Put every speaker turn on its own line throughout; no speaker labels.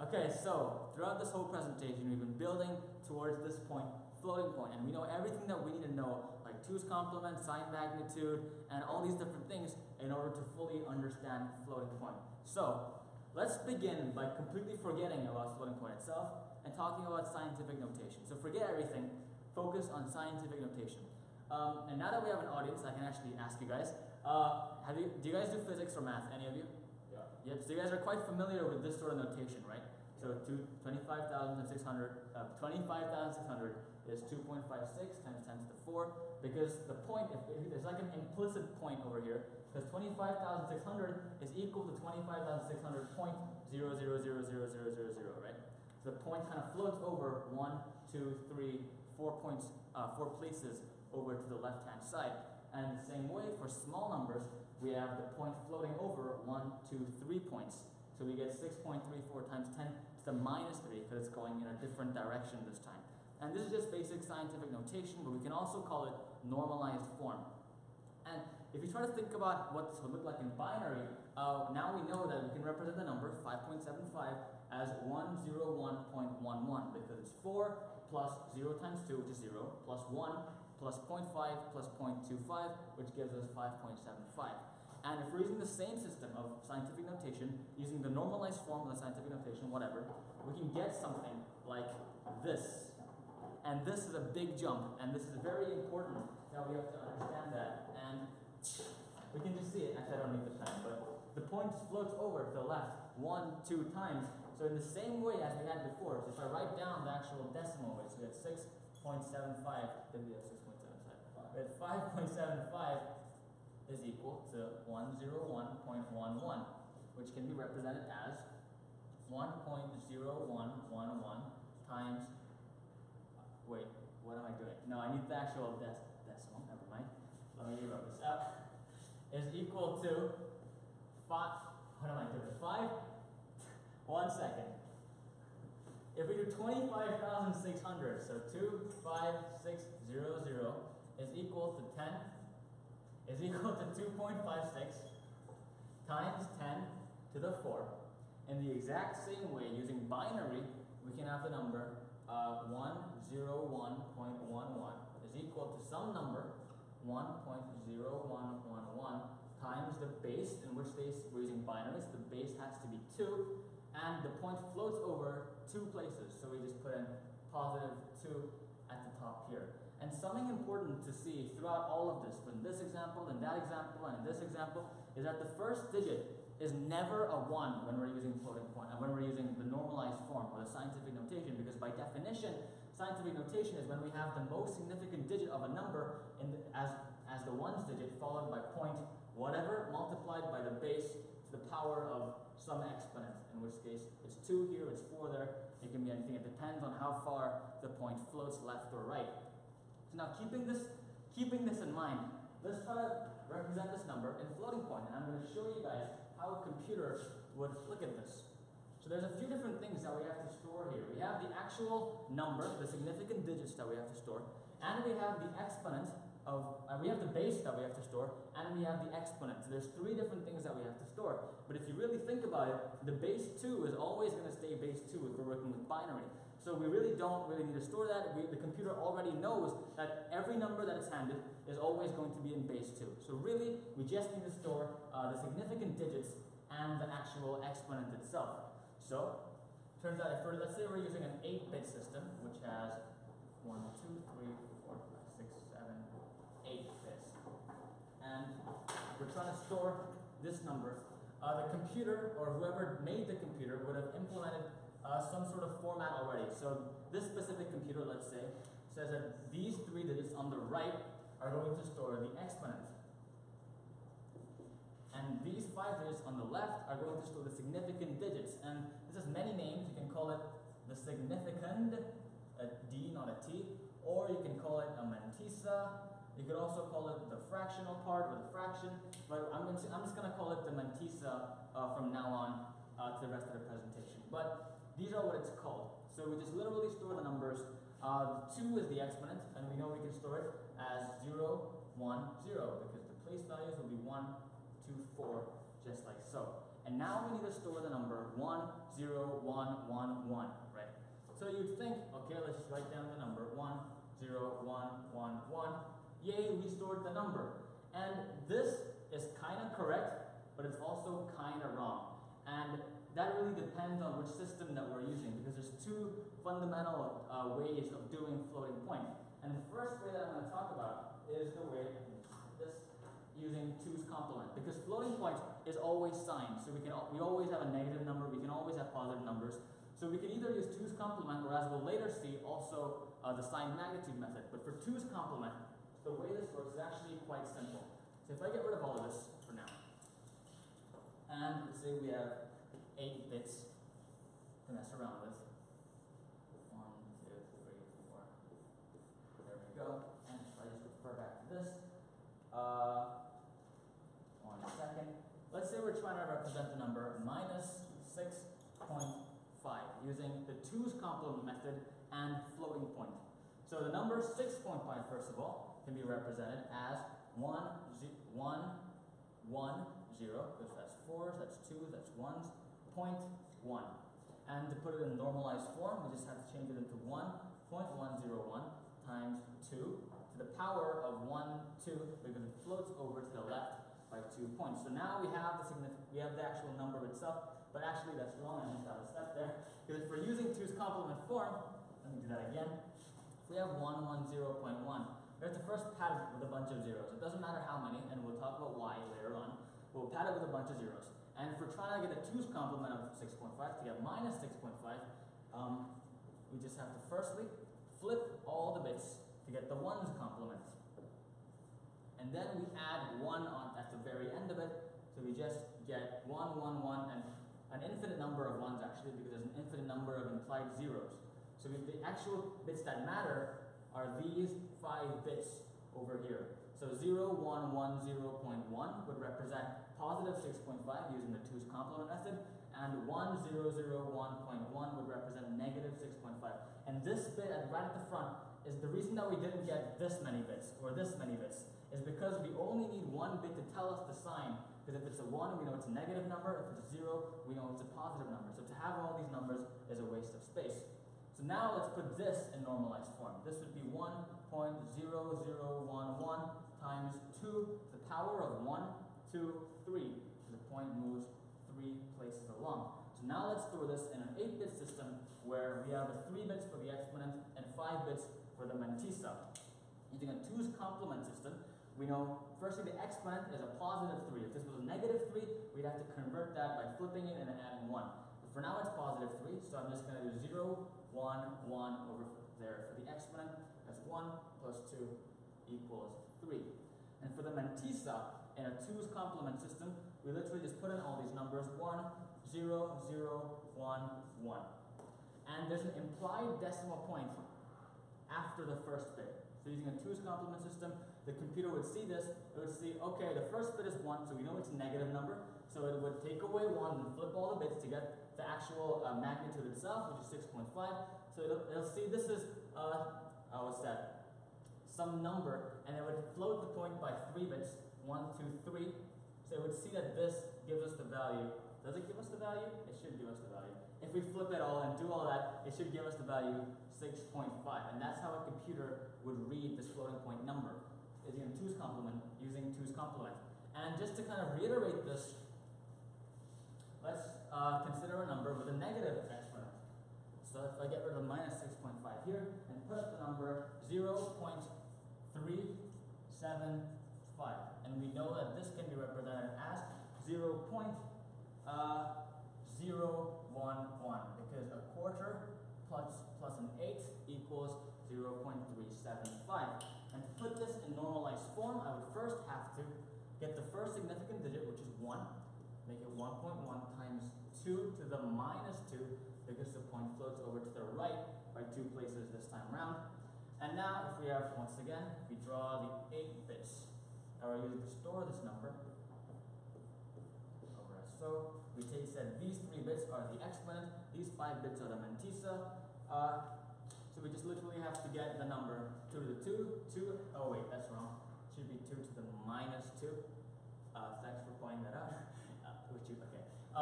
Okay, so throughout this whole presentation, we've been building towards this point, floating point, and we know everything that we need to know, like 2's complement, sine magnitude, and all these different things in order to fully understand floating point. So let's begin by completely forgetting about floating point itself and talking about scientific notation. So forget everything, focus on scientific notation. And now that we have an audience, I can actually ask you guys, do you guys do physics or math, any of you?
Yeah.
Yep, so you guys are quite familiar with this sort of notation, right? So 25,600 is 2.56 times 10 to the 4, because the point, there's like an implicit point over here, because 25,600 is equal to 25,600.000000, right? So the point kind of floats over 1, 2, 3, 4 points, 4 places over to the left-hand side. And in the same way, for small numbers, we have the point floating over 1, 2, 3 points. So we get 6.34 times 10 to the minus 3, because it's going in a different direction this time. And this is just basic scientific notation, but we can also call it normalized form. And if you try to think about what this would look like in binary, now we know that we can represent the number 5.75 as 101.11, because it's 4 plus 0 times 2, which is 0, plus 1 plus 0.5 plus 0.25, which gives us 5.75. And if we're using the same system of scientific notation, using the normalized form of the scientific notation, whatever, we can get something like this. And this is a big jump, and this is very important that we have to understand that. And we can just see it. Actually, I don't need the pen, but the point just floats over to the left 1, 2 times. So in the same way as we had before, so if I write down the actual decimal way, so we had 6.75, did we have 6.75? We had 5.75 is equal to 101.11, which can be represented as 1.0111 times, wait, what am I doing? No, I need the actual decimal, never mind. Let me rewrite this up. Is equal to 5, what am I doing? 1 second. If we do 25,600, so 25600 is equal to 10, is equal to 2.56 times 10 to the 4. In the exact same way, using binary, we can have the number 101.11 is equal to some number 1.0111 times the base, in which case we're using binary, so the base has to be 2, and the point floats over 2 places, so we just put in positive 2 at the top here. And something important to see throughout all of this, in this example, in that example, and in this example, is that the first digit is never a 1 when we're using floating point, and when we're using the normalized form or the scientific notation, because by definition, scientific notation is when we have the most significant digit of a number as the ones digit, followed by point whatever multiplied by the base to the power of some exponent, in which case it's 2 here, it's 4 there, it can be anything. It depends on how far the point floats left or right. So now keeping this in mind, let's try to represent this number in floating point, and I'm going to show you guys how a computer would look at this. So there's a few different things that we have to store here. We have the actual number, the significant digits that we have to store, and we have the exponent of, we have the base that we have to store, and we have the exponent. So there's 3 different things that we have to store. But if you really think about it, the base 2 is always going to stay base 2 if we're working with binary. So we really don't need to store that. The computer already knows that every number that is handed is always going to be in base 2. So really, we just need to store the significant digits and the actual exponent itself. So, turns out, let's say we're using an 8-bit system, which has 1, 2, 3, 4, 5, 6, 7, 8 bits. And we're trying to store this number. The computer, or whoever made the computer, would have implemented some sort of format already. So this specific computer, let's say, says that these 3 digits on the right are going to store the exponent. And these 5 digits on the left are going to store the significant digits. And this has many names. You can call it the significand, a D, not a T, or you can call it a mantissa. You could also call it the fractional part or the fraction, but I'm just going to call it the mantissa from now on to the rest of the presentation. But these are what it's called. So we just literally store the numbers. 2 is the exponent, and we know we can store it as 0, 1, 0, because the place values will be 1, 2, 4, just like so. And now we need to store the number 1, 0, 1, 1, 1, right? So you'd think, okay, let's just write down the number 1, 0, 1, 1, 1. Yay, we stored the number. And this is kind of correct, but it's also kind of wrong. And that really depends on which system that we're using, because there's two fundamental ways of doing floating point. And the first way that I'm going to talk about is the way this, using 2's complement, because floating point is always signed. So we always have a negative number, we can always have positive numbers. So we can either use 2's complement, or as we'll later see, also the sign magnitude method. But for 2's complement, the way this works is actually quite simple. So if I get rid of all of this for now, and let's say we have 8 bits to mess around with. 1, 2, 3, 4. There we go. And if I just refer back to this, 1 second. Let's say we're trying to represent the number minus 6.5 using the 2's complement method and floating point. So the number 6.5, first of all, can be represented as 1, 1, 1, 0, because that's 4s, that's 2s, that's 1s, 0.1. And to put it in normalized form, we just have to change it into 1.101 times 2 to the power of 1, 2, because it floats over to the left by 2 points. So now we have the actual number itself, but actually that's wrong, I missed out a step there. Because if we're using 2's complement form, let me do that again. If we have 110.1, we have to first pad it with a bunch of zeros. It doesn't matter how many, and we'll talk about why later on. We'll pad it with a bunch of zeros. And if we're trying to get a 2's complement of 6.5 to get minus 6.5, we just have to firstly flip all the bits to get the 1's complement. And then we add 1 on at the very end of it, so we just get 1, 1, 1, and an infinite number of 1's actually, because there's an infinite number of implied zeros. So the actual bits that matter are these 5 bits over here. So 0, 1, 1, 0.1 would represent positive 6.5 using the 2's complement method, and 1, 0, 0, 1.1 would represent negative 6.5. And this bit right at the front is the reason that we didn't get this many bits, or this many bits, is because we only need one bit to tell us the sign, because if it's a 1, we know it's a negative number, if it's a 0, we know it's a positive number. So to have all these numbers is a waste of space. So now let's put this in normalized form. This would be 1.0011 times 2 to the power of 1, 2, 3. So the point moves 3 places along. So now let's store this in an 8-bit system where we have the 3 bits for the exponent and 5 bits for the mantissa. Using a 2's complement system, we know firstly the exponent is a positive 3. If this was a negative 3, we'd have to convert that by flipping it and adding 1. But for now it's positive 3, so I'm just going to do 0, 1, 1 over there for the exponent. That's 1 plus 2 equals 3. And for the mantissa, in a 2's complement system, we literally just put in all these numbers, 1, 0, 0, 1, 1. And there's an implied decimal point after the first bit. So using a 2's complement system, the computer would see this, it would see, okay, the first bit is 1, so we know it's a negative number, so it would take away 1 and flip all the bits to get the actual magnitude itself, which is 6.5. So it'll see this is, what's that? Some number, and it would float the point by 3 bits, 1, 2, 3. So it would see that this gives us the value. Does it give us the value? It should give us the value. If we flip it all and do all that, it should give us the value 6.5. And that's how a computer would read this floating point number, is using 2's complement. And just to kind of reiterate this, let's consider a number with a negative exponent. So if I get rid of minus 6.5 here and put up the number 0.375, and we know that this can be represented as 0.011, because a quarter plus an 8 equals 0.375. And to put this in normalized form, I would first have to get the first significant digit, which is 1, make it 1.1 times 2 to the minus 2, because the point floats over to the right by 2 places this time around. And now, if we have, once again, we draw the 8 bits that we're using to store this number, over as so, we said these 3 bits are the exponent, these 5 bits are the mantissa, so we just literally have to get the number 2 to the 2, oh wait, that's wrong, it should be 2 to the minus 2, thanks for pointing that out, okay.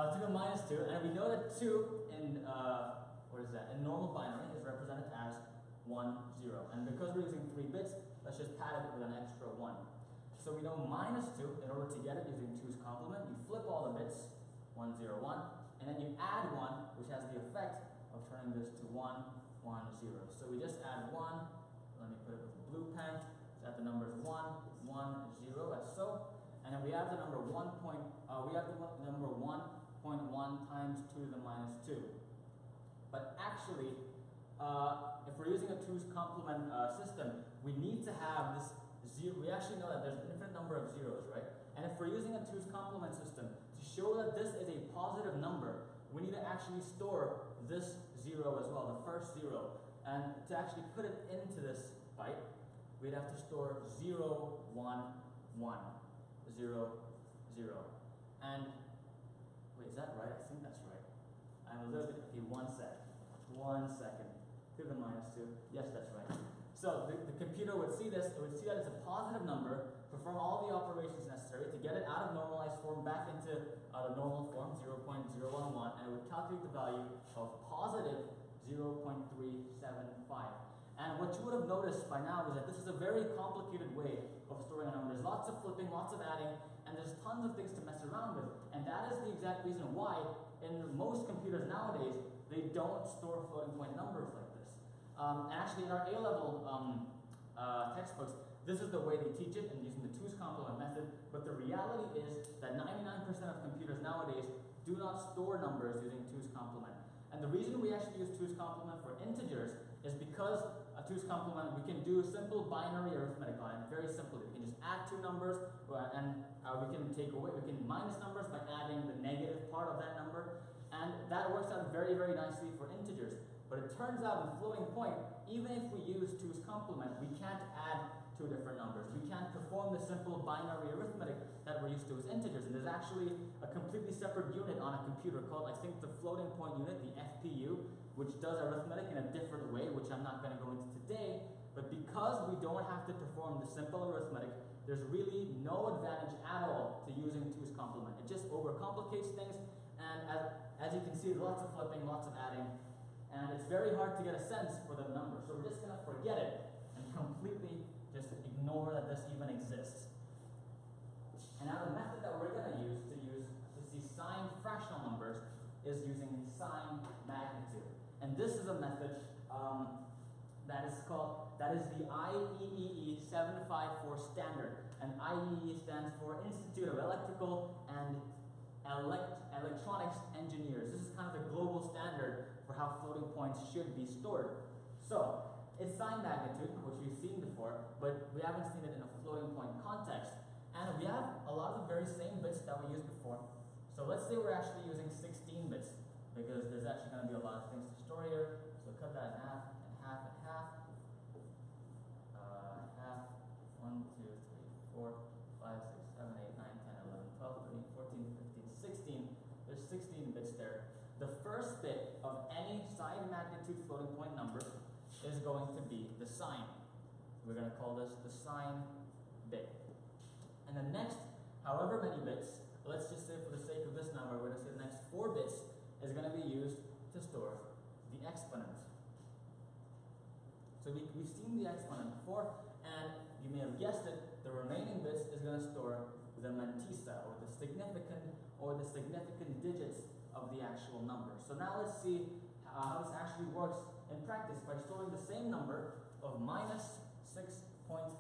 to the minus 2, and we know that 2 in, in normal binary is represented as 1, 0. And because we're using 3 bits, let's just pad it with an extra 1. So we know minus 2, in order to get it using 2's complement, you flip all the bits, 1, 0, 1, and then you add 1, which has the effect of turning this to 1, 1, 0. So we just add 1, let me put it with a blue pen, so add the numbers 1, 1, 0, as so, and then we add the number 1 number 1.1 times 2 to the minus 2. But actually, if we're using a 2's complement system, we need to have this zero. We actually know that there's an infinite number of zeros, right? And if we're using a 2's complement system, to show that this is a positive number, we need to actually store this 0 as well, the first 0. And to actually put it into this byte, we'd have to store 0, 1, 1, 0, 0. And, wait, is that right? I think that's right. I'm a little bit, okay, 1 second. To the minus 2. Yes, that's right. So the computer would see this, it would see that it's a positive number, perform all the operations necessary to get it out of normalized form back into the normal form, 0.011, and it would calculate the value of positive 0.375. And what you would have noticed by now is that this is a very complicated way of storing a number. There's lots of flipping, lots of adding, and there's tons of things to mess around with. And that is the exact reason why in most computers nowadays, they don't store floating point numbers like this. And actually in our A-level textbooks, this is the way they teach it and using the 2's complement method, but the reality is that 99% of computers nowadays do not store numbers using 2's complement. And the reason we actually use 2's complement for integers is because a 2's complement, we can do simple binary arithmetic on it, very simply. We can just add 2 numbers and we can minus numbers by adding the negative part of that number, and that works out very, very nicely for integers. But it turns out in floating point, even if we use 2's complement, we can't add 2 different numbers. We can't perform the simple binary arithmetic that we're used to as integers. And there's actually a completely separate unit on a computer called, I think, the floating point unit, the FPU, which does arithmetic in a different way, which I'm not going to go into today. But because we don't have to perform the simple arithmetic, there's really no advantage at all to using 2's complement. It just overcomplicates things, and as you can see, lots of flipping, lots of adding, and it's very hard to get a sense for the number. So we're just going to forget it and completely just ignore that this even exists. And now the method that we're going to use to see signed fractional numbers is using sign magnitude. And this is a method that is the IEEE 754 standard. And IEEE stands for Institute of Electrical and Electronics Engineers. This is kind of the global standard for how floating points should be stored. So it's sign magnitude, which we've seen before, but we haven't seen it in a floating point context. And we have a lot of the very same bits that we used before. So let's say we're actually using 16 bits, because there's actually going to be a lot of things to store here. So cut that in half, and half, and half. Half, 1, 2, 3, 4, 5, 6, 7, 8, 9, 10, 11, 12, 13, 14, 15, 16. There's 16 bits there. The first bit of any sign magnitude floating point number is going to be the sign. We're going to call this the sign bit. And the next, however many bits, let's just say for the sake of this number, we're going to say the next 4 bits is going to be used to store the exponent. So we've seen the exponent before, and you may have guessed it, the remaining bits is going to store the mantissa, or the significant digits of the actual number. So now let's see how this actually works in practice by storing the same number of minus 6.5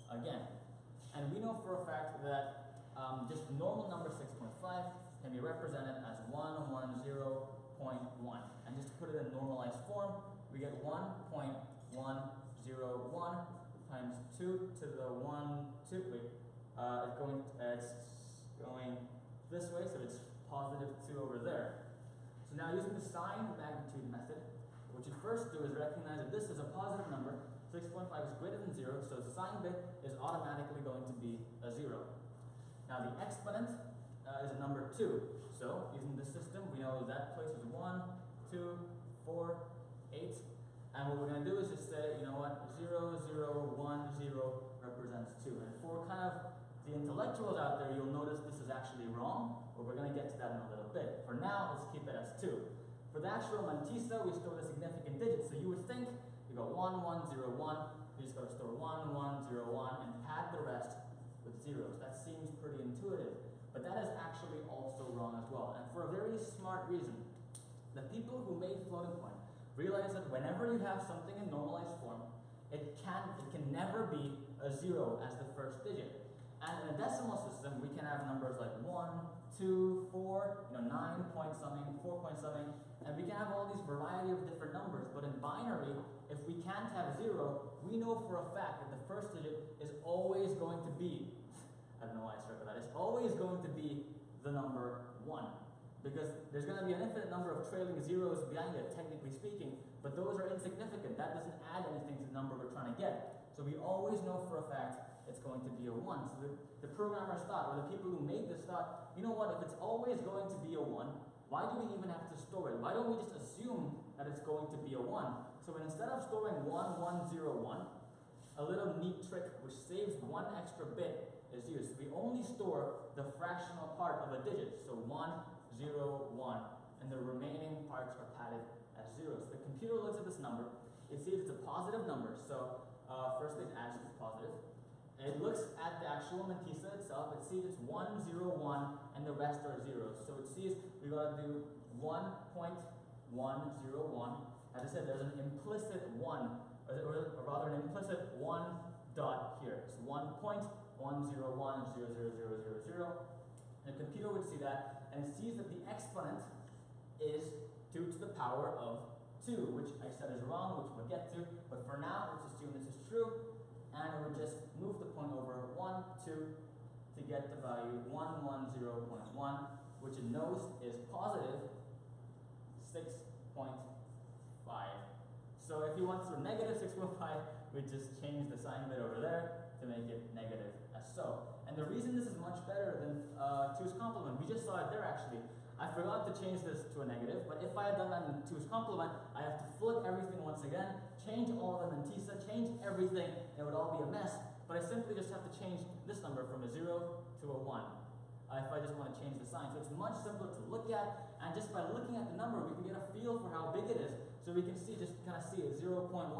again. And we know for a fact that just the normal number 6.5 can be represented as 110.1. And just to put it in normalized form, we get 1.101 times 2 to the 2. It's going this way, so it's positive 2 over there. So now using the sign magnitude method, what you first do is recognize that this is a positive number. 6.5 is greater than 0, so the sign bit is automatically going to be a 0. Now the exponent is a number 2. So using this system, we know that place is 1, 2, 4, 8. And what we're going to do is just say, you know what, 0, 0, 1, 0 represents 2. And for kind of the intellectuals out there, you'll notice this is actually wrong, but we're going to get to that that in a little bit. For now, let's keep it as 2. For the actual mantissa, we store the significant digits. So you would think you go 1, 1, 0, 1. You just got to store 1, 1, 0, 1, and pad the rest with zeros. That seems pretty intuitive, but that is actually also wrong as well. And for a very smart reason. The people who made floating point realize that whenever you have something in normalized form, it can never be a 0 as the first digit. And in a decimal system, we can have numbers like 1, 2, 4, 9 point something, 4 point something, and we can have all these variety of different numbers. But in binary, if we can't have 0, we know for a fact that the first digit is always going to be, I don't know why I circled that, it's always going to be the number 1. Because there's going to be an infinite number of trailing zeros behind it, technically speaking, but those are insignificant. That doesn't add anything to the number we're trying to get. So we always know for a fact it's going to be a 1. So the programmers thought, or the people who made this thought, you know what, if it's always going to be a 1, why do we even have to store it? Why don't we just assume that it's going to be a 1? So instead of storing 1, 1, 0, 1, a little neat trick which saves 1 extra bit is used. We only store the fractional part of a digit, so 1, 0, 1, and the remaining parts are padded as zeros. The computer looks at this number, it sees it's a positive number, so first it adds it's positive. It looks at the actual mantissa itself, it sees it's 1, 0, 1, and the rest are zeros. So it sees we gotta do 1.101. As I said, there's an implicit 1, or rather an implicit 1 dot here. It's 1.101, 00000. The computer would see that, and it sees that the exponent is 2 to the power of 2, which I said is wrong, which we'll get to, but for now, let's assume this is true, and it would just move the point over 1, 2, to get the value 110.1, which it knows is positive 6.5. So if you want to negative 6.5, we just change the sign bit over there to make it negative as so. And the reason this is much better than 2's complement, we just saw it there actually. I forgot to change this to a negative, but if I had done that in 2's complement, I have to flip everything once again, change all of the mantissa, change everything, and it would all be a mess. But I simply just have to change this number from a 0 to a 1. If I just want to change the sign. So it's much simpler to look at, and just by looking at the number, we can get a feel for how big it is. So we can see, just kind of see it, 0.101.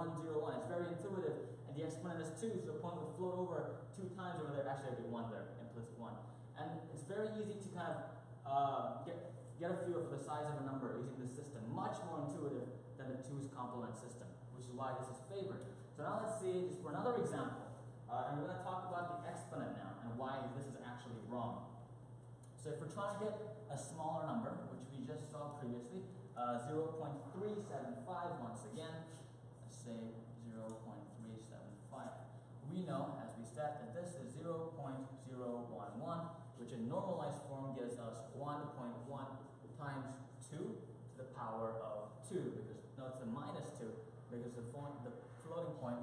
It's very intuitive, and the exponent is 2, so the point would float over 2 times over there. Actually, there'd be 1 there, implicit 1. And it's very easy to kind of get a feel for the size of a number using this system. Much more intuitive than the 2's complement system, which is why this is favored. So now let's see, just for another example, and we're going to talk about the exponent now, and why this is actually wrong. So if we're trying to get a smaller number, which we just saw previously, 0.375 once again, let's say 0.375. We know, as we said, that this is 0.011, which in normalized form gives us 1.1 times 2 to the power of 2, because no, it's a minus 2, because the floating point,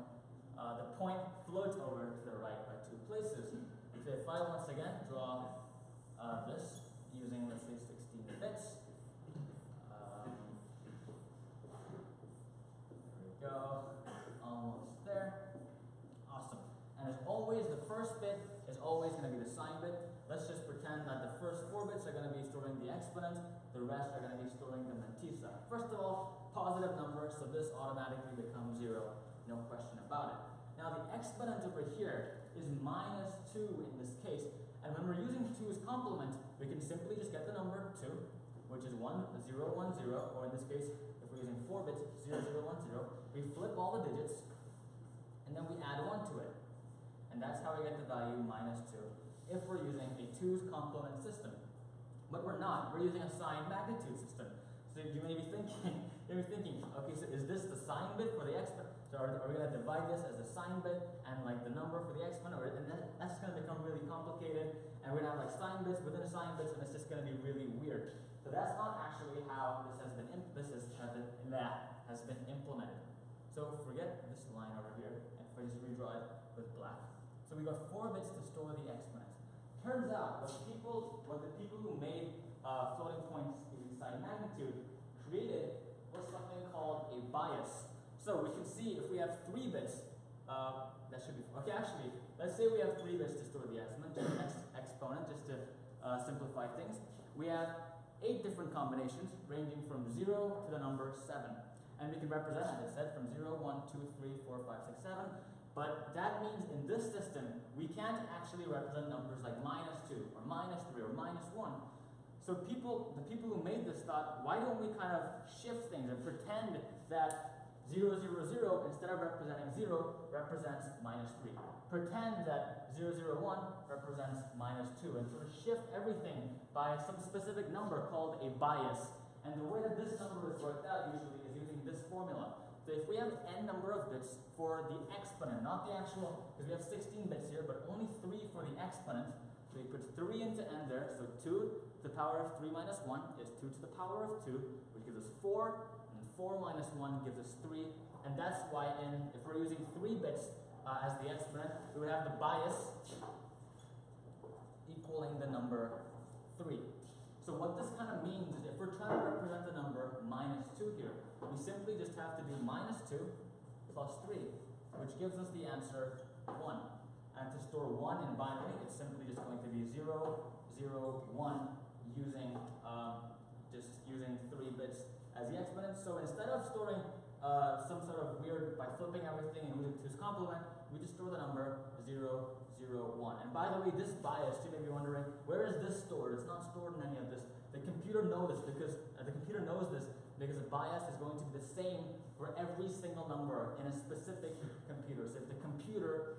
the point floats over to the right by 2 places. So if I once again draw this using, let's say, 16 bits. There we go. Almost there. Awesome. And as always, the first bit is always going to be the sign bit. Let's just pretend that the first 4 bits are going to be storing the exponent. The rest are going to be storing the mantissa. First of all, positive number, so this automatically becomes 0. No question about it. Now the exponent over here is minus 2 in this case. And when we're using 2's complement, we can simply just get the number 2, which is 1, 0, 1, 0, or in this case, if we're using 4 bits, 0, 0, 1, 0. We flip all the digits, and then we add 1 to it. And that's how we get the value minus 2 if we're using a 2's complement system. But we're not. We're using a sign magnitude system. So you may be thinking, okay, so is this the sign bit for the exponent? So are we going to divide this as the sign bit and like the number for the exponent? And that's going to become really complicated. And we're going to have like sign bits within sign bits, and it's just going to be really weird. So that's not actually how this has been implemented. So forget this line over here, and if I just redraw it with black. So we got 4 bits to store the exponent. Turns out what the people who made floating points using sign magnitude created was something called a bias. So we can see if we have 3 bits, that should be, okay, actually, let's say we have 3 bits to store the exponent, just to simplify things. We have 8 different combinations ranging from 0 to the number 7. And we can represent, as I said, from 0, 1, 2, 3, 4, 5, 6, 7. But that means in this system, we can't actually represent numbers like -2 or -3 or -1. So the people who made this thought, why don't we kind of shift things and pretend that 0, 0, 0, instead of representing 0, represents -3. Pretend that 0, 0, 1 represents -2, and sort of shift everything by some specific number called a bias. And the way that this number is worked out usually is using this formula. So if we have n number of bits for the exponent, not the actual, because we have 16 bits here, but only 3 for the exponent, so we put 3 into n there, so 2 to the power of 3 minus 1 is 2 to the power of 2, which gives us 4, and 4 minus 1 gives us 3, and that's why if we're using 3 bits as the exponent, we would have the bias equaling the number 3. So what this kind of means is if we're trying to represent the number -2 here, we simply just have to do -2 plus 3, which gives us the answer 1. And to store 1 in binary, it's simply just going to be 0, 0, 1, just using 3 bits as the exponent. So instead of storing some sort of weird, by flipping everything and using 2's complement, we just store the number 0, 0, 1. And by the way, this bias, you may be wondering, where is this stored? It's not stored in any of this. The computer knows this because the bias is going to be the same for every single number in a specific computer. So if the computer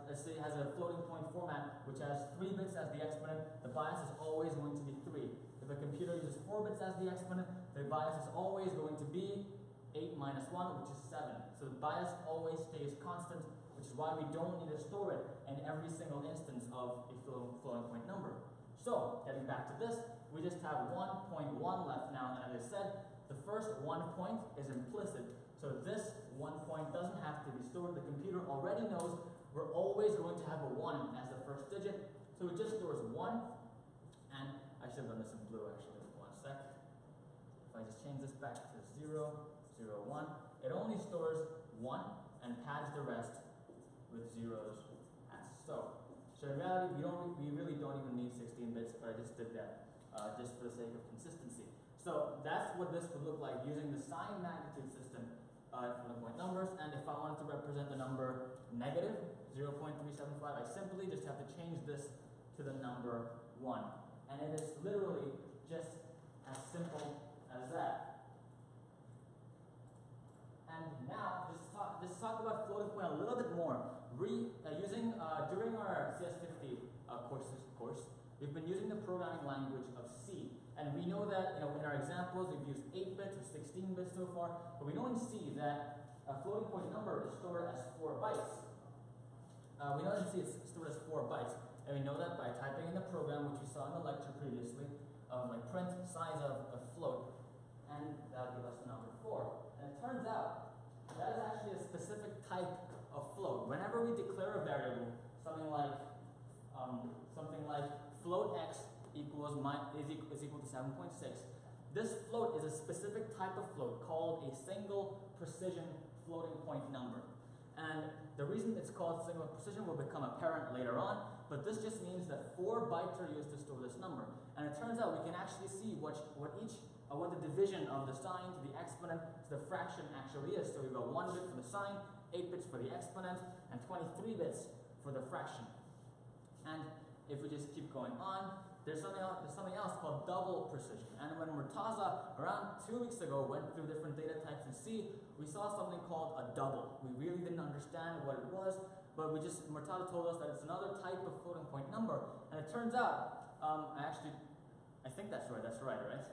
let's say has a floating point format which has 3 bits as the exponent, the bias is always going to be 3. If a computer uses 4 bits as the exponent, the bias is always going to be 8 minus 1, which is 7. So the bias always stays constant, which is why we don't need to store it in every single instance of a floating point number. So, getting back to this, we just have 1.1 left now, and as I said, the first 1 point is implicit. So this 1 point doesn't have to be stored. The computer already knows we're always going to have a 1 as the first digit. So it just stores 1, and I should have done this in blue actually, 1 sec. If I just change this back to 0, 0, 1, it only stores 1 and pads the rest with zeros as so. So in reality, we really don't even need 16 bits, but I just did that just for the sake of consistency. So that's what this would look like using the sign magnitude system for the point numbers. And if I wanted to represent the number negative 0.375, I simply just have to change this to the number 1. And it is literally just as simple as that. And now, just talk about floating point a little bit more. During our CS50 course, we've been using the programming language of C. And we know that in our examples, we've used 8 bits or 16 bits so far, but we know in C that a floating point number is stored as 4 bytes. We know in C it's stored as 4 bytes, and we know that by typing in the program, which we saw in the lecture previously, like print size of a float, and that'll give us the number 4. And it turns out that is actually a specific type of float. Whenever we declare a variable, something like float x is equal to 7.6, this float is a specific type of float called a single precision floating point number. And the reason it's called single precision will become apparent later on, but this just means that 4 bytes are used to store this number. And it turns out we can actually see what the division of the sign to the exponent to the fraction actually is. So we've got 1 bit for the sign, 8 bits for the exponent, and 23 bits for the fraction. And if we just keep going on, there's something else called double precision. And when Murtaza, around 2 weeks ago, went through different data types in C, we saw something called a double. We really didn't understand what it was, but Murtaza told us that it's another type of floating point number. And it turns out, I think that's right, right?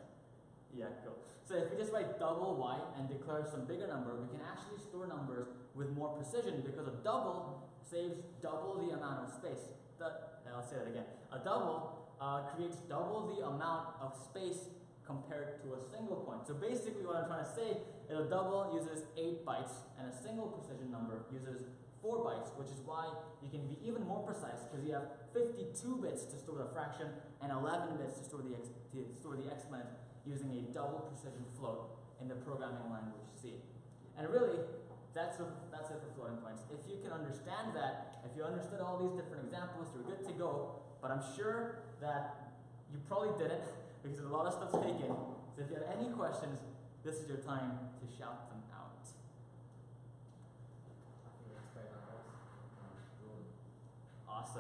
Yeah, cool. So if we just write double y and declare some bigger number, we can actually store numbers with more precision because a double saves double the amount of space. I'll say that again. A double creates double the amount of space compared to a single point. So basically what I'm trying to say is a double uses 8 bytes and a single precision number uses 4 bytes, which is why you can be even more precise because you have 52 bits to store the fraction and 11 bits to store the exponent using a double precision float in the programming language C. And really, that's it for floating points. If you can understand that, if you understood all these different examples, you're good to go. But I'm sure that you probably didn't, because a lot of stuff's taken. So if you have any questions, this is your time to shout them out.